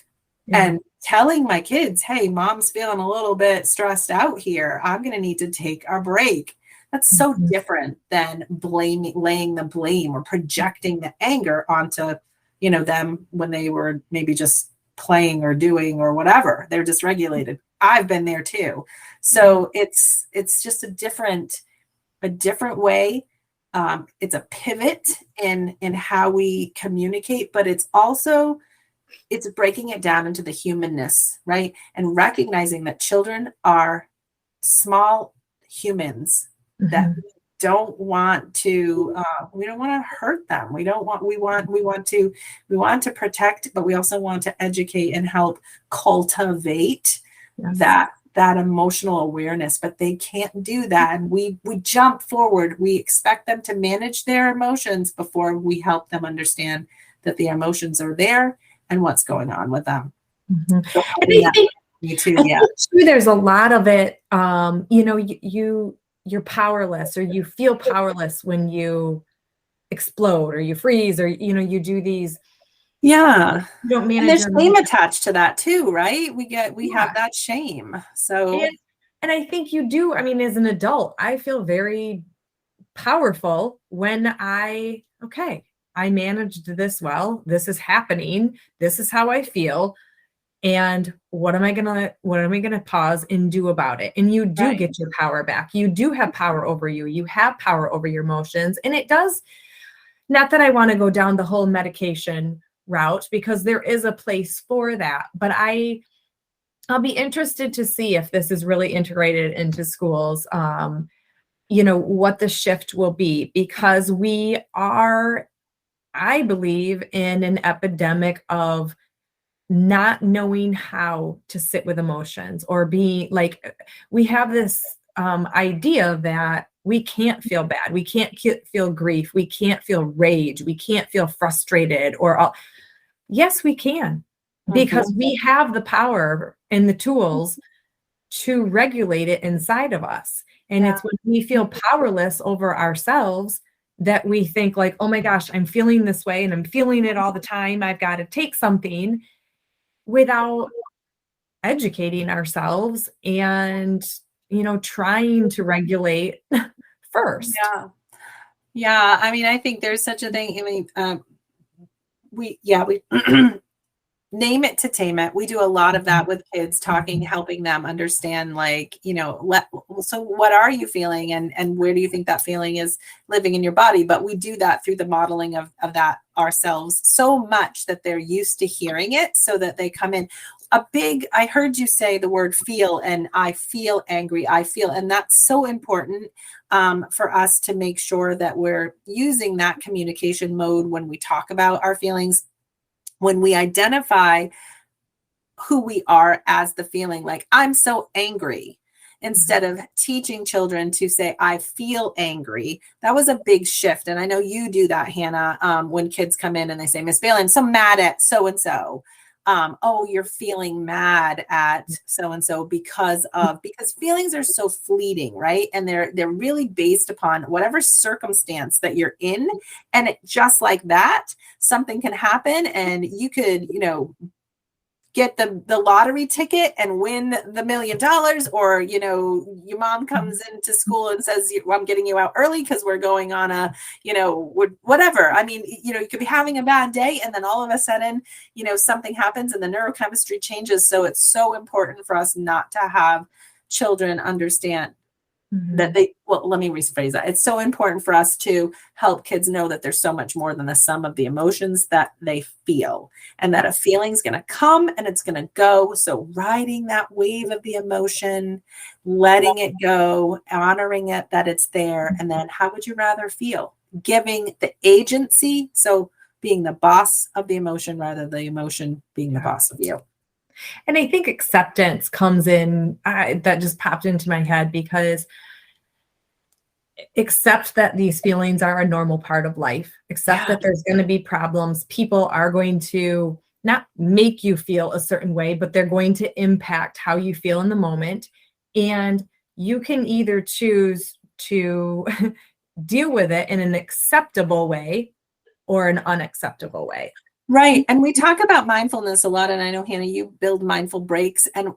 and telling my kids, hey, mom's feeling a little bit stressed out here. I'm going to need to take a break. That's so different than laying the blame or projecting the anger onto, them when they were maybe just playing or doing or whatever. They're dysregulated. I've been there too. So it's just a different way. It's a pivot in how we communicate, but it's breaking it down into the humanness, right? And recognizing that children are small humans that we don't want to hurt them. We want to protect, but we also want to educate and help cultivate that emotional awareness, but they can't do that. And we jump forward. We expect them to manage their emotions before we help them understand that the emotions are there and what's going on with them. So I think there's a lot of it. You're powerless, or you feel powerless when you explode or you freeze, or you do these. Yeah, you don't manage. And there's shame attached to that too, right? We have that shame. So, and I think you do. I mean, as an adult, I feel very powerful when I managed this well. This is happening. This is how I feel. And what am I gonna pause and do about it? And you do get your power back. You do have power over you. You have power over your emotions. And it does, not that I want to go down the whole medication route, because there is a place for that. But I'll be interested to see if this is really integrated into schools, what the shift will be, because we are, I believe, in an epidemic of not knowing how to sit with emotions, or be like, we have this idea that we can't feel bad. We can't feel grief. We can't feel rage. We can't feel frustrated yes, we can, because we have the power and the tools to regulate it inside of us. And it's when we feel powerless over ourselves that we think like, oh my gosh, I'm feeling this way and I'm feeling it all the time. I've got to take something, without educating ourselves and, trying to regulate first. Yeah. I mean, I think there's such a thing. I mean, we name it to tame it. We do a lot of that with kids, helping them understand, like, so what are you feeling, and where do you think that feeling is living in your body? But we do that through the modeling of that ourselves so much that they're used to hearing it, so that they come in. I heard you say the word feel, and I feel angry. And that's so important for us to make sure that we're using that communication mode when we talk about our feelings. When we identify who we are as the feeling, like, I'm so angry, instead of teaching children to say, I feel angry. That was a big shift. And I know you do that, Hannah, when kids come in and they say, Miss Bailey, I'm so mad at so-and-so. Oh, you're feeling mad at so-and-so because feelings are so fleeting, right? And they're really based upon whatever circumstance that you're in. And just like that, something can happen and you could, get the lottery ticket and win the $1 million, or your mom comes into school and says, I'm getting you out early because we're going on a whatever. I mean, you could be having a bad day and then all of a sudden something happens and the neurochemistry changes. So it's so important for us not to have children understand that let me rephrase that. It's so important for us to help kids know that there's so much more than the sum of the emotions that they feel, and that a feeling's going to come and it's going to go. So riding that wave of the emotion, letting it go, honoring it, that it's there. And then how would you rather feel? Giving the agency. So being the boss of the emotion rather than the emotion being the boss of you. And I think acceptance comes in, that just popped into my head, because accept that these feelings are a normal part of life. Accept that there's going to be problems. People are going to not make you feel a certain way, but they're going to impact how you feel in the moment. And you can either choose to deal with it in an acceptable way or an unacceptable way. Right. And we talk about mindfulness a lot. And I know, Hannah, you build mindful breaks. And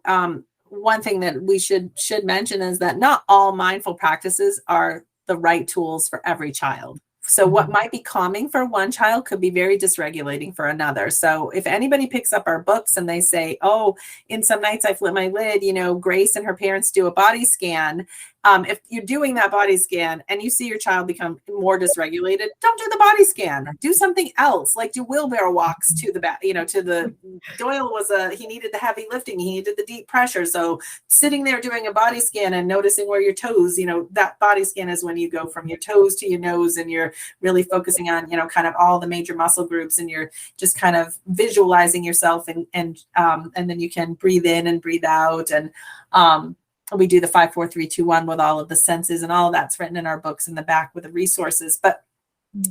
one thing that we should mention is that not all mindful practices are the right tools for every child. So what might be calming for one child could be very dysregulating for another. So if anybody picks up our books and they say, oh, in some nights I flip my lid, Grace and her parents do a body scan. If you're doing that body scan and you see your child become more dysregulated, don't do the body scan. Do something else, like do wheelbarrow walks to the back, to the Doyle he needed the heavy lifting. He needed the deep pressure. So sitting there doing a body scan and noticing where your toes, that body scan is when you go from your toes to your nose and you're really focusing on, kind of all the major muscle groups, and you're just kind of visualizing yourself and then you can breathe in and breathe out. And, we do the 5, 4, 3, 2, 1 with all of the senses, and all of that's written in our books in the back with the resources. But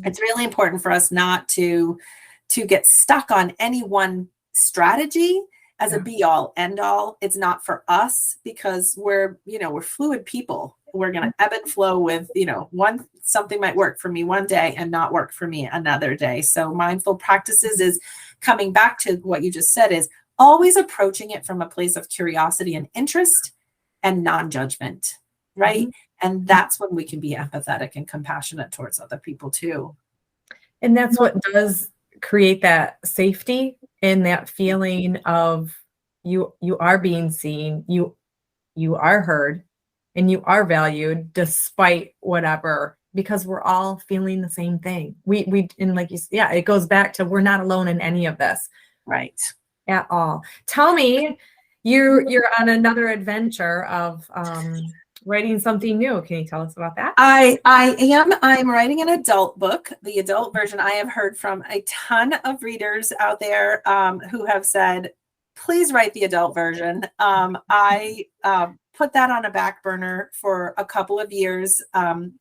it's really important for us not to get stuck on any one strategy as a be all end all. It's not for us, because we're fluid people. We're going to ebb and flow with, something might work for me one day and not work for me another day. So mindful practices is coming back to what you just said, is always approaching it from a place of curiosity and interest and non-judgment, right? And that's when we can be empathetic and compassionate towards other people too. And that's what does create that safety and that feeling of you are being seen, you are heard, and you are valued despite whatever, because we're all feeling the same thing. We and like you said, it goes back to, we're not alone in any of this. Right. At all. Tell me, you're on another adventure of writing something new. Can you tell us about that? I'm writing an adult book, the adult version. I have heard from a ton of readers out there who have said, please write the adult version. I put that on a back burner for a couple of years.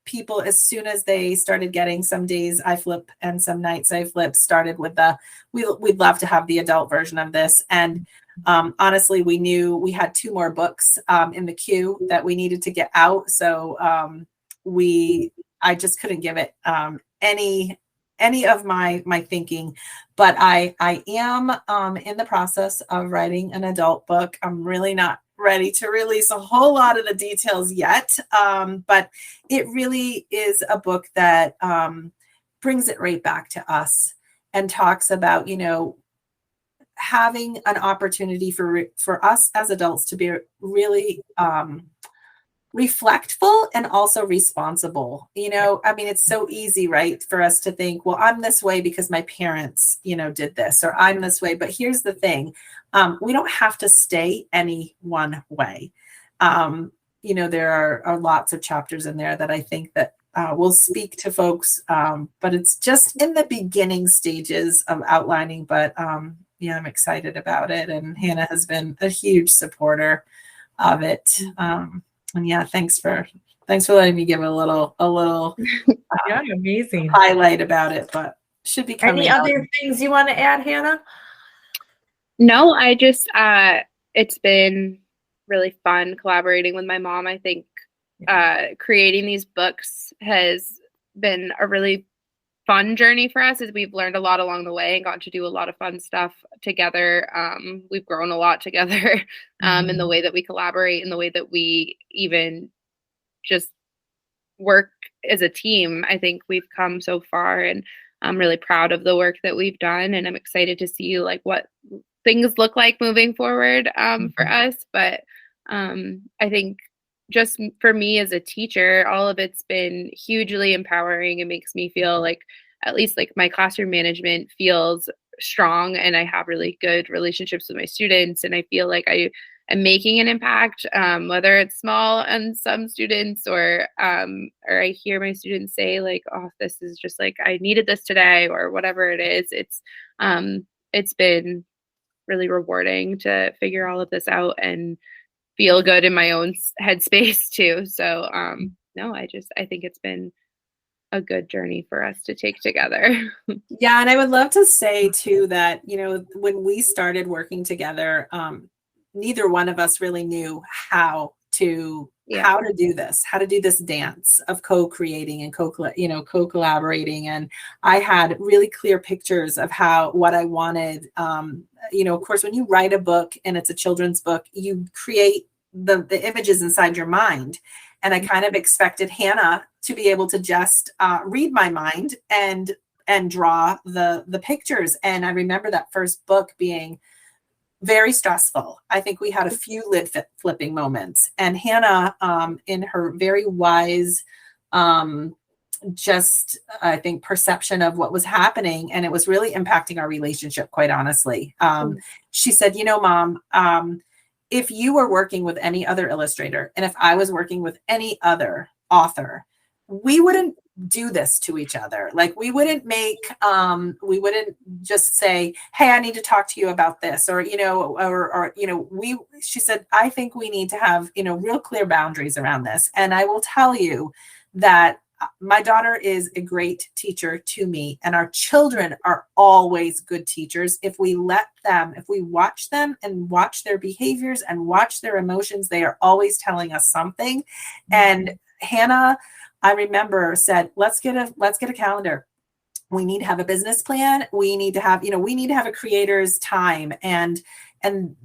People, as soon as they started getting, some days I flip and some nights I flip, started with we'd love to have the adult version of this. And honestly, we knew we had 2 more books in the queue that we needed to get out. So I just couldn't give it any of my thinking, but I am in the process of writing an adult book. I'm really not ready to release a whole lot of the details yet, but it really is a book that brings it right back to us and talks about, having an opportunity for us as adults to be really reflectful and also responsible. It's so easy, right, for us to think, well, I'm this way because my parents, did this, or I'm this way. But here's the thing. We don't have to stay any one way. There are lots of chapters in there that I think that will speak to folks, but it's just in the beginning stages of outlining. But I'm excited about it. And Hannah has been a huge supporter of it. And yeah, thanks for letting me give a little Yeah, amazing. highlight about it, but should be coming Any out. other things you want to add, Hannah? No, I just it's been really fun collaborating with my mom. I think creating these books has been a really fun journey for us as we've learned a lot along the way and gotten to do a lot of fun stuff together. We've grown a lot together in the way that we collaborate, in the way that we even just work as a team. I think we've come so far, and I'm really proud of the work that we've done, and I'm excited to see like what things look like moving forward for us. But I think just for me as a teacher, all of it's been hugely empowering. It makes me feel like at least like my classroom management feels strong, and I have really good relationships with my students, and I feel like I am making an impact, whether it's small on some students or I hear my students say like, oh, this is just like I needed this today or whatever it is. It's been really rewarding to figure all of this out and feel good in my own headspace too. So no, I think it's been a good journey for us to take together. Yeah, and I would love to say too that, you know, when we started working together, neither one of us really knew how to do this dance of co-creating and co-collaborating. And I had really clear pictures of what I wanted. You know, of course, when you write a book and it's a children's book, you create the images inside your mind. And I kind of expected Hannah to be able to just read my mind and draw the pictures. And I remember that first book being very stressful. I think we had a few lid flipping moments, and Hannah, in her very wise, I think perception of what was happening, and it was really impacting our relationship, quite honestly. She said, you know, Mom, if you were working with any other illustrator, and if I was working with any other author, we wouldn't do this to each other. Like we wouldn't just say, hey, I need to talk to you about this, or, you know, she said, I think we need to have, you know, real clear boundaries around this. And I will tell you that my daughter is a great teacher to me, and our children are always good teachers. If we watch them and watch their behaviors and watch their emotions, they are always telling us something. And Hannah, I remember, said, let's get a calendar. We need to have a business plan. We need to have a creator's time. And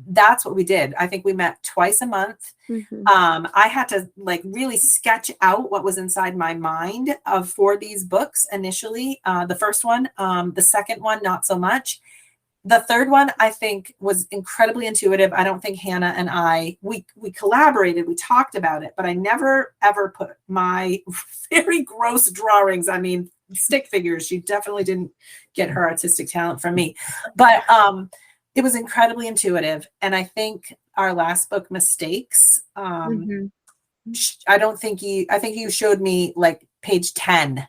that's what we did. I think we met twice a month. I had to like really sketch out what was inside my mind for these books initially. The first one, the second one, not so much. The third one, I think, was incredibly intuitive. I don't think Hannah and we collaborated, we talked about it, but I never, ever put my very gross drawings, I mean, stick figures. She definitely didn't get her artistic talent from me, but it was incredibly intuitive. And I think our last book, Mistakes, I think you showed me like page 10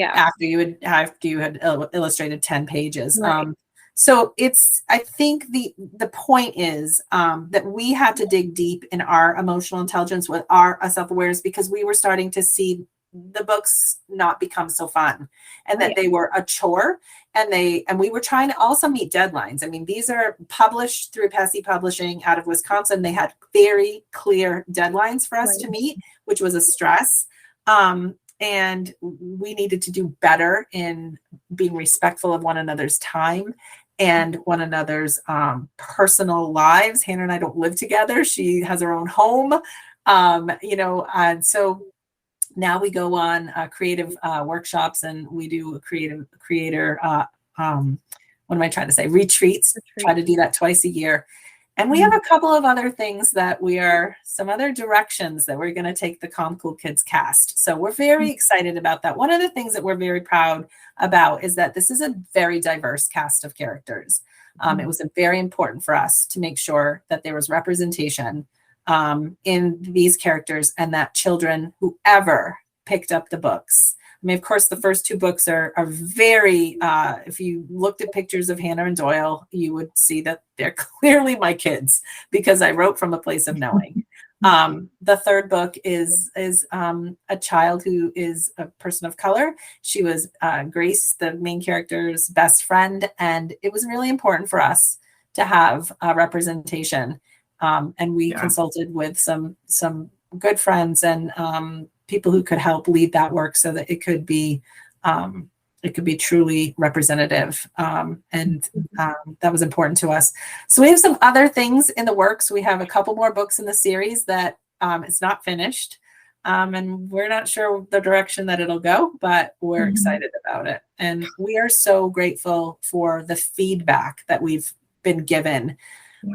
after you had illustrated 10 pages. Right. So I think the point is that we had to dig deep in our emotional intelligence with our self-awareness, because we were starting to see the books not become so fun, and that they were a chore, and we were trying to also meet deadlines. I mean, these are published through Pesci Publishing out of Wisconsin. They had very clear deadlines for us to meet, which was a stress. And we needed to do better in being respectful of one another's time and one another's personal lives. Hannah and I don't live together. She has her own home, and so now we go on creative workshops, and we do creator, what am I trying to say? Retreats. Try to do that twice a year. And we have a couple of other things some other directions that we're going to take the Calm Cool Kids cast. So we're very excited about that. One of the things that we're very proud about is that this is a very diverse cast of characters. It was very important for us to make sure that there was representation in these characters, and that children, whoever picked up the books. I mean, of course, the first two books are very, if you looked at pictures of Hannah and Doyle, you would see that they're clearly my kids, because I wrote from a place of knowing. The third book is a child who is a person of color. She was Grace, the main character's best friend, and it was really important for us to have representation. And we consulted with some good friends and people who could help lead that work so that it could be truly representative. That was important to us. So we have some other things in the works. We have a couple more books in the series that it's not finished. And we're not sure the direction that it'll go, but we're excited about it. And we are so grateful for the feedback that we've been given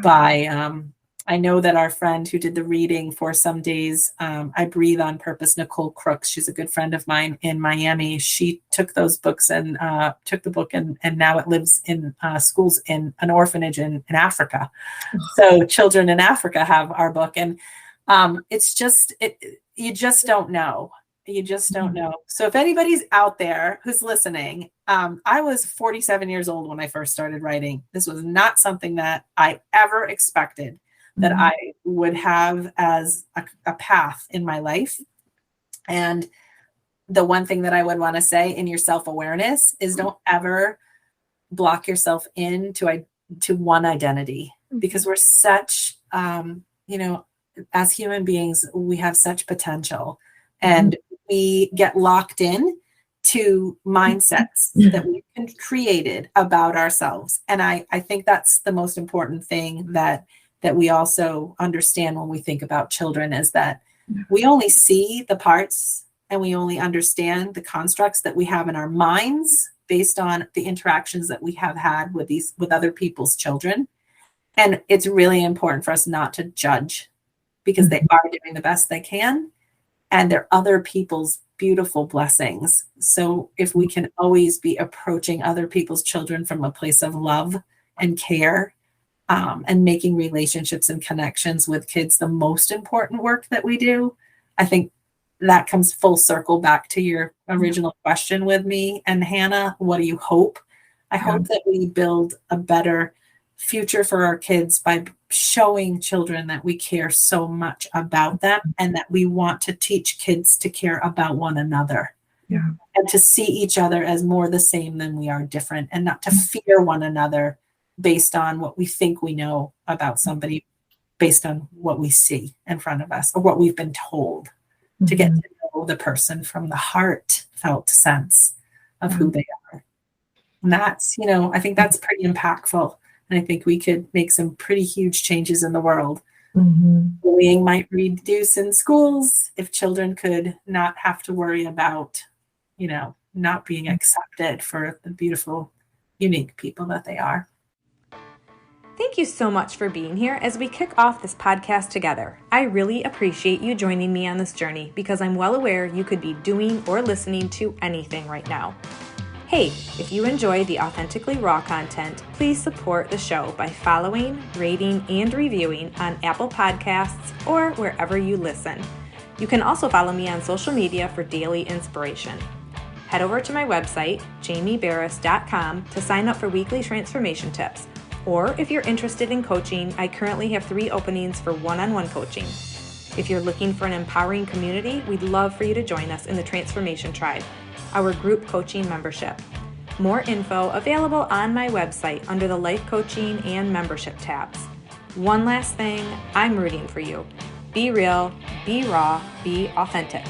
by, I know that our friend who did the reading for Some Days I Breathe on Purpose, Nicole Crooks, she's a good friend of mine in Miami. She took those books and took the book and now it lives in schools in an orphanage in Africa. So children in Africa have our book. And it's just, you just don't know. You just don't know. So if anybody's out there who's listening, I was 47 years old when I first started writing. This was not something that I ever expected that I would have as a path in my life. And the one thing that I would want to say in your self-awareness is don't ever block yourself into one identity, because we're such, as human beings, we have such potential, and we get locked in to mindsets that we've created about ourselves. And I think that's the most important thing that we also understand when we think about children, is that we only see the parts and we only understand the constructs that we have in our minds based on the interactions that we have had with other people's children. And it's really important for us not to judge, because they are doing the best they can and they're other people's beautiful blessings. So if we can always be approaching other people's children from a place of love and care, and making relationships and connections with kids the most important work that we do, I think that comes full circle back to your original question with me and Hannah. What do you hope? I hope that we build a better future for our kids by showing children that we care so much about them and that we want to teach kids to care about one another. And to see each other as more the same than we are different, and not to fear one another based on what we think we know about somebody, based on what we see in front of us or what we've been told, to get to know the person from the heartfelt sense of who they are. And that's, I think that's pretty impactful. And I think we could make some pretty huge changes in the world. Bullying might reduce in schools if children could not have to worry about, not being accepted for the beautiful, unique people that they are. Thank you so much for being here as we kick off this podcast together. I really appreciate you joining me on this journey, because I'm well aware you could be doing or listening to anything right now. Hey, if you enjoy the authentically raw content, please support the show by following, rating, and reviewing on Apple Podcasts or wherever you listen. You can also follow me on social media for daily inspiration. Head over to my website, jamiebarris.com, to sign up for weekly transformation tips. Or if you're interested in coaching, I currently have 3 openings for one-on-one coaching. If you're looking for an empowering community, we'd love for you to join us in the Transformation Tribe, our group coaching membership. More info available on my website under the Life Coaching and Membership tabs. One last thing, I'm rooting for you. Be real, be raw, be authentic.